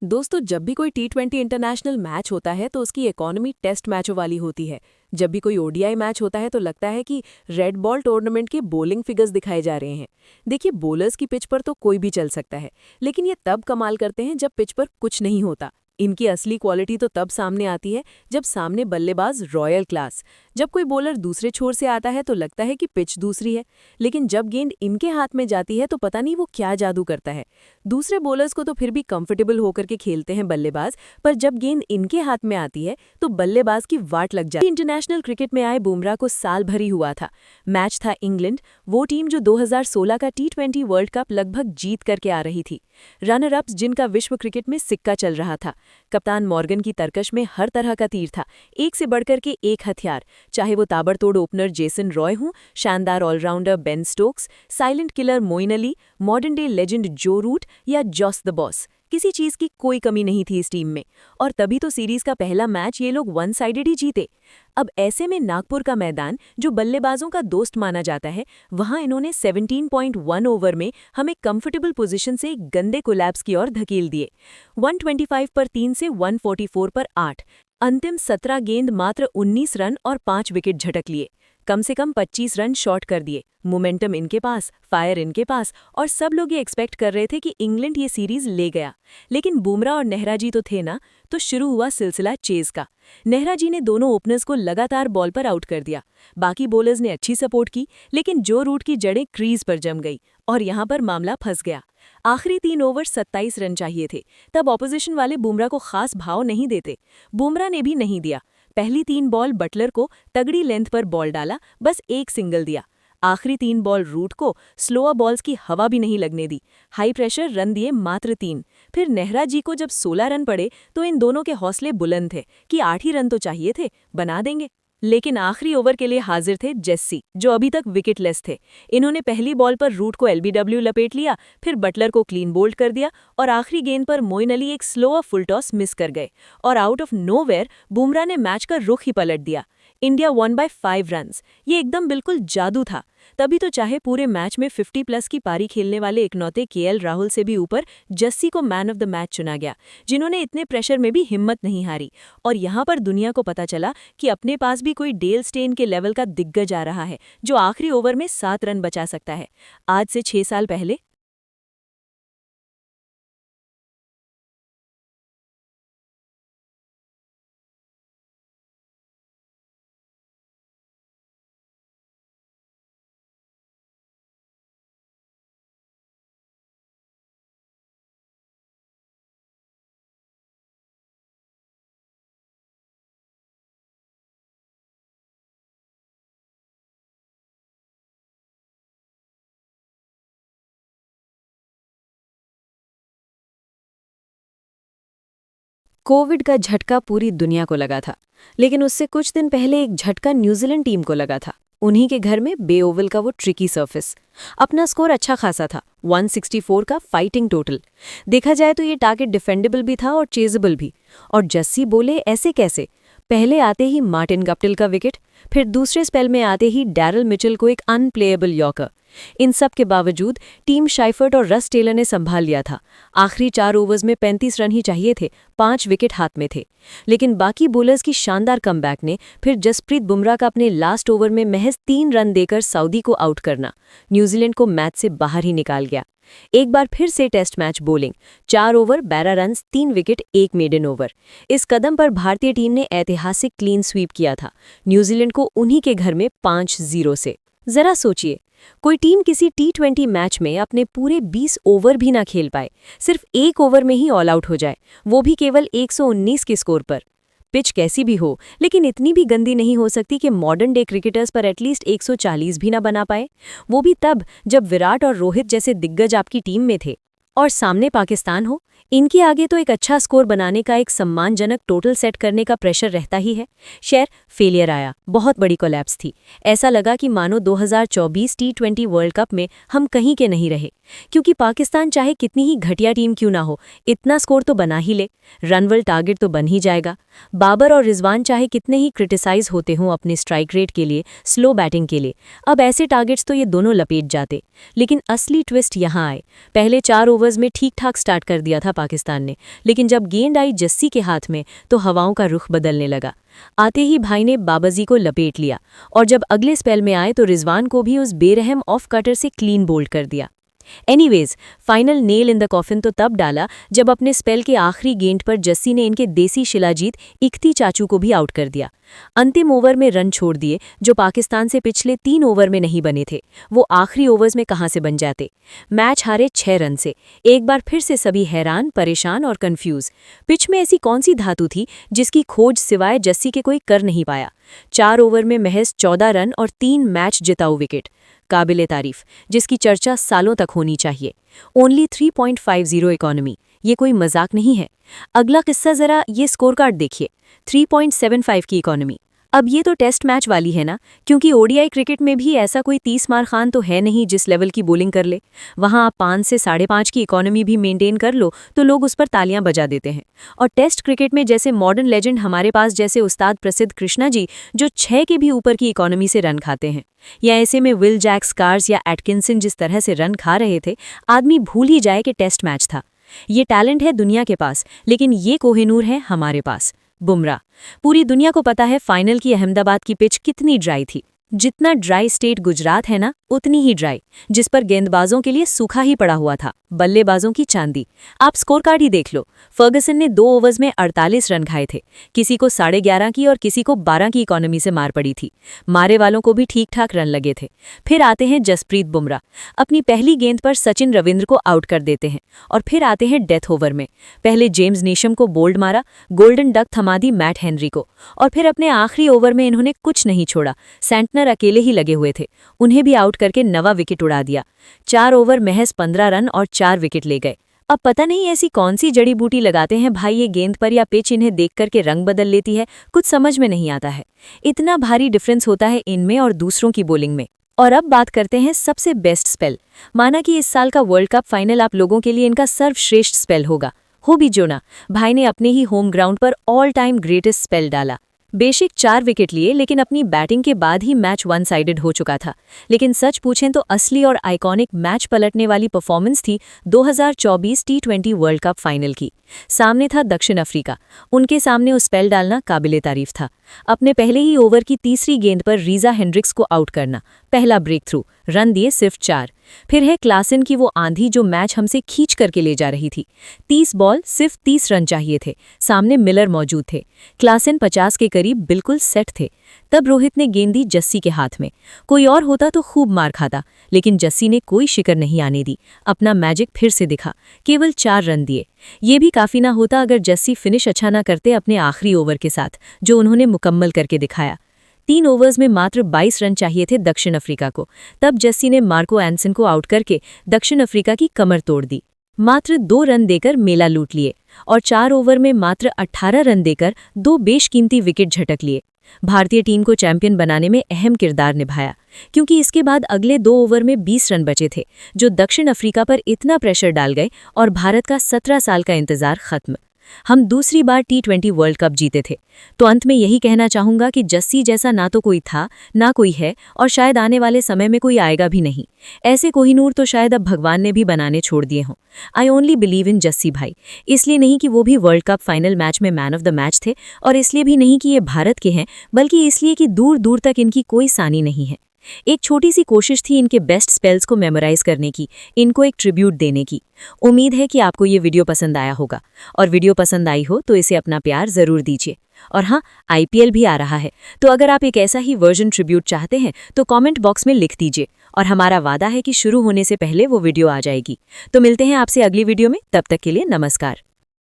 दोस्तों, जब भी कोई टी20 इंटरनेशनल मैच होता है तो उसकी इकोनॉमी टेस्ट मैचों वाली होती है। जब भी कोई ओडीआई मैच होता है तो लगता है कि रेड बॉल टूर्नामेंट के बॉलिंग फिगर्स दिखाए जा रहे हैं। देखिए, बॉलर्स की पिच पर तो कोई भी चल सकता है, लेकिन ये तब कमाल करते हैं जब पिच पर कुछ नहीं होता। इनकी असली क्वालिटी तो तब सामने आती है जब सामने बल्लेबाज रॉयल क्लास। जब कोई बॉलर दूसरे छोर से आता है तो लगता है कि पिच दूसरी है, लेकिन जब गेंद इनके हाथ में जाती है तो पता नहीं वो क्या जादू करता है। दूसरे बॉलर्स को तो फिर भी कंफर्टेबल होकर के खेलते हैं बल्लेबाज, पर जब गेंद इनके हाथ में आती है तो बल्लेबाज की वाट लग जाती है। इंटरनेशनल क्रिकेट में आए बुमराह को साल भर ही हुआ था। मैच था इंग्लैंड, वो टीम जो 2016 का टी20 वर्ल्ड कप लगभग जीत करके आ रही थी। रनर अप्स जिनका विश्व क्रिकेट में सिक्का चल रहा था। कप्तान मॉर्गन की तरकश में हर तरह का तीर था, एक से बढ़कर के एक हथियार, चाहे वो ताबड़तोड़ ओपनर जेसन रॉय हों, शानदार allrounder Ben Stokes, silent killer Moeen Ali, modern day legend Joe Root या जॉस द बॉस। किसी चीज की कोई कमी नहीं थी इस टीम में, और तभी तो सीरीज का पहला मैच ये लोग वन साइडेड ही जीते। अब ऐसे में नागपुर का मैदान, जो बल्लेबाजों का दोस्त माना जाता है, वहां इन्होंने 17.1 ओवर में हमें कंफर्टेबल पोजीशन से एक गंदे कोलैप्स की ओर धकेल दिए। 125 पर 3 से 144 पर 8। अंतिम 17 गेंद मात्र 19 रन और 5 विकेट झटक लिए। कम से कम 25 रन शॉर्ट कर दिए। मोमेंटम इनके पास, फायर इनके पास, और सब लोग ये एक्सपेक्ट कर रहे थे कि इंग्लैंड ये सीरीज ले गया। लेकिन बुमराह और नेहरा जी तो थे ना, तो शुरू हुआ सिलसिला चेज का। नेहरा जी ने दोनों ओपनर्स को लगातार बॉल पर आउट कर दिया। बाकी बॉलर्स ने अच्छी सपोर्ट की, लेकिन जो रूट की जड़ें क्रीज पर जम गई, और यहां पर मामला फंस गया। आखिरी 3 ओवर 27 रन चाहिए थे। तब ऑपोजिशन वाले बुमराह को खास भाव नहीं देते। बुमराह ने भी नहीं दिया। पहली 3 बॉल बटलर को तगड़ी लेंथ पर बॉल डाला, बस एक सिंगल दिया। आखिरी 3 बॉल रूट को स्लोअर बॉल्स की हवा भी नहीं लगने दी। हाई प्रेशर रन दिए मात्र 3। फिर नेहरा जी को जब 16 रन पड़े तो इन दोनों के हौसले बुलंद थे कि 8 ही रन तो चाहिए थे, बना देंगे। लेकिन आखिरी ओवर के लिए हाजिर थे जेस्सी, जो अभी तक विकेटलेस थे। इन्होंने पहली बॉल पर रूट को एलबीडब्ल्यू लपेट लिया, फिर बटलर को क्लीन बोल्ड कर दिया, और आखिरी गेंद पर मोइन अली एक स्लोअर फुल टॉस मिस कर गए, और आउट ऑफ नोवेयर बुमराह ने मैच का रुख ही पलट दिया। India one by 5 runs. ये एकदम बिल्कुल जादू था। तभी तो चाहे पूरे मैच में 50+ की पारी खेलने वाले इकलौते केएल राहुल से भी ऊपर जस्सी को मैन ऑफ द मैच चुना गया, जिन्होंने इतने प्रेशर में भी हिम्मत नहीं हारी। और यहाँ पर दुनिया को पता चला कि अपने पास भी कोई डेल स्टेन के लेवल का दिग्गज आ रहा है, जो आखिरी ओवर में 7 रन बचा सकता है। आज से 6 साल पहले कोविड का झटका पूरी दुनिया को लगा था, लेकिन उससे कुछ दिन पहले एक झटका न्यूजीलैंड टीम को लगा था। उन्हीं के घर में बे ओवल का वो ट्रिकी सरफेस। अपना स्कोर अच्छा खासा था, 164 का फाइटिंग टोटल। देखा जाए तो ये टारगेट डिफेंडेबल भी था और चेजेबल भी। और जस्सी बोले ऐसे कैसे? पहले आते ही मार्टिन गप्टिल का विकेट, फिर दूसरे स्पेल में आते ही डैरल मिचेल को एक अनप्लेएबल यॉर्कर। इन सब के बावजूद टीम शाइफर्ट और रस टेलर ने संभाल लिया था। आखिरी 4 ओवर्स में 35 रन ही चाहिए थे, 5 विकेट हाथ में थे। लेकिन बाकी बॉलर्स की शानदार कमबैक ने फिर जसप्रीत बुमराह का अपने लास्ट ओवर में महज 3 रन देकर सऊदी को आउट करना न्यूजीलैंड को मैच से बाहर ही निकाल गया। एक बार फिर से test match bowling, 4 over 12 run, 3 wicket, 1 maiden over. इस कदम पर भारतीय टीम ने ऐतिहासिक क्लीन स्वीप किया था न्यूजीलैंड को उन्हीं के घर में 5-0 से। जरा सोचिए, कोई टीम किसी टी20 मैच में अपने पूरे 20 ओवर भी ना खेल पाए, सिर्फ 1 ओवर में ही ऑल आउट हो जाए, वो भी केवल 119 के स्कोर पर। पिच कैसी भी हो, लेकिन इतनी भी गंदी नहीं हो सकती कि मॉडर्न डे क्रिकेटर्स पर एटलीस्ट 140 भी ना बना पाए, वो भी तब जब विराट और रोहित जैसे दिग्गज आपकी टीम में थे और सामने पाकिस्तान हो। इनके आगे तो एक अच्छा स्कोर बनाने का, एक सम्मानजनक टोटल सेट करने का प्रेशर रहता ही है। शेर फेलियर आया, बहुत बड़ी कोलैप्स थी। ऐसा लगा कि मानो 2024 टी20 वर्ल्ड कप में हम कहीं के नहीं रहे, क्योंकि पाकिस्तान चाहे कितनी ही घटिया टीम क्यों ना हो, इतना स्कोर तो बना ही ले, रनवल टारगेट तो बन ही जाएगा। बाबर और रिजवान चाहे कितने ही क्रिटिसाइज होते हों अपने स्ट्राइक रेट के लिए, स्लो बैटिंग के लिए, अब ऐसे टारगेट्स तो ये दोनों लपेट जाते। लेकिन असली ट्विस्ट यहाँ आए। पहले 4 ओवर ओवर्स में ठीक ठाक स्टार्ट कर दिया था पाकिस्तान ने, लेकिन जब गेंद आई जस्सी के हाथ में तो हवाओं का रुख बदलने लगा। आते ही भाई ने बाबाजी को लपेट लिया और जब अगले स्पेल में आए तो रिजवान को भी उस बेरहम ऑफ कटर से क्लीन बोल्ड कर दिया। Anyways, final nail in the coffin तो तब डाला जब अपने स्पेल के आखिरी गेंद पर जस्सी ने इनके देसी शिलाजीत इख्ती चाचू को भी आउट कर दिया। अंतिम ओवर में रन छोड़ दिए जो पाकिस्तान से पिछले 3 ओवर में नहीं बने थे, वो आखिरी ओवर्स में कहां से बन जाते। मैच हारे 6 रन से। एक बार फिर से सभी हैरान, परेशान और कंफ्यूज। पिच में ऐसी कौन सी धातु थी जिसकी खोज सिवाय जस्सी के कोई कर नहीं पाया। 4 ओवर में महज 14 रन और 3 मैच जिताऊ विकेट। काबिले तारीफ, जिसकी चर्चा सालों तक होनी चाहिए। ओनली 3.50 इकोनॉमी, ये कोई मजाक नहीं है। अगला किस्सा जरा ये स्कोर कार्ड देखिए, 3.75 की इकोनॉमी। अब ये तो टेस्ट मैच वाली है ना, क्योंकि ओडीआई क्रिकेट में भी ऐसा कोई 30 मार खान तो है नहीं जिस लेवल की बॉलिंग कर ले। वहां आप 5 से 5.5 की इकोनॉमी भी मेंटेन कर लो तो लोग उस पर तालियां बजा देते हैं। और टेस्ट क्रिकेट में जैसे मॉडर्न लेजेंड हमारे पास जैसे उस्ताद प्रसिद्ध कृष्णा जी, जो 6 के भी ऊपर की इकोनॉमी से रन खाते हैं, या ऐसे में विल जैक, स्कार्स या एटकिंसन जिस तरह से रन खा रहे थे, आदमी भूल ही जाए कि टेस्ट मैच था। ये टैलेंट है दुनिया के पास, लेकिन ये कोहिनूर है हमारे पास, बुमराह। पूरी दुनिया को पता है फाइनल की अहमदाबाद की पिच कितनी ड्राई थी। जितना ड्राई स्टेट गुजरात है ना, उतनी ही ड्राई, जिस पर गेंदबाजों के लिए सूखा ही पड़ा हुआ था, बल्लेबाजों की चांदी। आप स्कोर कार्ड ही देख लो। फर्गसन ने 2 ओवर्स में 48 रन खाए थे। किसी को 11.5 की और किसी को 12 की इकोनॉमी से मार पड़ी थी। मारे वालों को भी ठीक ठाक रन लगे थे। फिर आते हैं जसप्रीत बुमराह, अपनी पहली गेंद पर सचिन रविंद्र को आउट कर देते हैं। और फिर आते हैं डेथ ओवर में, पहले जेम्स नीशम को बोल्ड मारा, गोल्डन डक थमा दी मैट हेनरी को, और फिर अपने आखिरी ओवर में इन्होंने कुछ नहीं छोड़ा। सेंटनर अकेले ही लगे हुए थे, उन्हें भी आउट करके नवा विकेट उड़ा दिया। 4 ओवर महज 15 रन और 4 विकेट ले गए। अब पता नहीं ऐसी कौन सी जड़ी बूटी लगाते हैं भाई ये गेंद पर या पिच इन्हें देख करके रंग बदल लेती है, कुछ समझ में नहीं आता है। इतना भारी डिफरेंस होता है इनमें और दूसरों की बॉलिंग में। और अब बात करते हैं सबसे बेस्ट स्पेल। माना कि इस साल का वर्ल्ड कप फाइनल आप लोगों के लिए इनका सर्वश्रेष्ठ स्पेल होगा, हो भी जो ना, भाई ने अपने ही होम ग्राउंड पर ऑल टाइम ग्रेटेस्ट स्पेल डाला। बेशक 4 विकेट लिए, लेकिन अपनी बैटिंग के बाद ही मैच वन साइडेड हो चुका था। लेकिन सच पूछें तो असली और आइकॉनिक मैच पलटने वाली परफॉर्मेंस थी 2024 टी20 वर्ल्ड कप फाइनल की। सामने था दक्षिण अफ्रीका, उनके सामने उस स्पेल डालना काबिले तारीफ था। अपने पहले ही ओवर की तीसरी गेंद पर रीजा हेंड्रिक्स को आउट करना, पहला ब्रेक थ्रू, रन दिए सिर्फ 4। फिर है क्लासन की वो आंधी जो मैच हमसे खींच करके ले जा रही थी। 30 बॉल सिर्फ 30 रन चाहिए थे, सामने मिलर मौजूद थे। क्लासन 50 के करीब बिल्कुल सेट थे। तब रोहित ने गेंद दी जस्सी के हाथ में। कोई और होता तो खूब मार खाता, लेकिन जस्सी ने कोई शिकर नहीं आने दी। अपना मैजिक फिर से दिखा, केवल 4 रन दिए। ये भी काफी ना होता अगर जस्सी फिनिश अच्छा ना करते अपने आखिरी ओवर के साथ, जो उन्होंने मुकम्मल करके दिखाया। 3 ओवर्स में मात्र 22 रन चाहिए थे दक्षिण अफ्रीका को। तब जस्सी ने मार्को एंसन को आउट करके दक्षिण अफ्रीका की कमर तोड़ दी। मात्र 2 रन देकर मेला लूट लिए और 4 ओवर में मात्र 18 रन देकर 2 बेशकीमती विकेट झटक लिए। भारतीय टीम को चैंपियन बनाने में अहम किरदार निभाया, क्योंकि इसके बाद अगले 2 ओवर में 20 रन बचे थे, जो दक्षिण अफ्रीका पर इतना प्रेशर डाल गए और भारत का 17 साल का इंतजार खत्म। हम दूसरी बार टी20 वर्ल्ड कप जीते थे। तो अंत में यही कहना चाहूंगा कि जस्सी जैसा ना तो कोई था, ना कोई है, और शायद आने वाले समय में कोई आएगा भी नहीं। ऐसे कोहिनूर तो शायद अब भगवान ने भी बनाने छोड़ दिए हों। I only believe in Jassi भाई, इसलिए नहीं कि वो भी वर्ल्ड कप फाइनल मैच में मैन ऑफ द मैच थे, और इसलिए भी नहीं कि ये भारत के हैं, बल्कि इसलिए कि दूर दूर तक इनकी कोई सानी नहीं है। एक छोटी सी कोशिश थी इनके बेस्ट स्पेल्स को मेमोराइज करने की, इनको एक ट्रिब्यूट देने की। उम्मीद है कि आपको ये वीडियो पसंद आया होगा, और वीडियो पसंद आई हो तो इसे अपना प्यार जरूर दीजिए। और हाँ, आईपीएल भी आ रहा है, तो अगर आप एक ऐसा ही वर्जन ट्रिब्यूट चाहते हैं तो कमेंट बॉक्स में लिख दीजिए, और हमारा वादा है कि शुरू होने से पहले वो वीडियो आ जाएगी। तो मिलते हैं आपसे अगली वीडियो में, तब तक के लिए नमस्कार।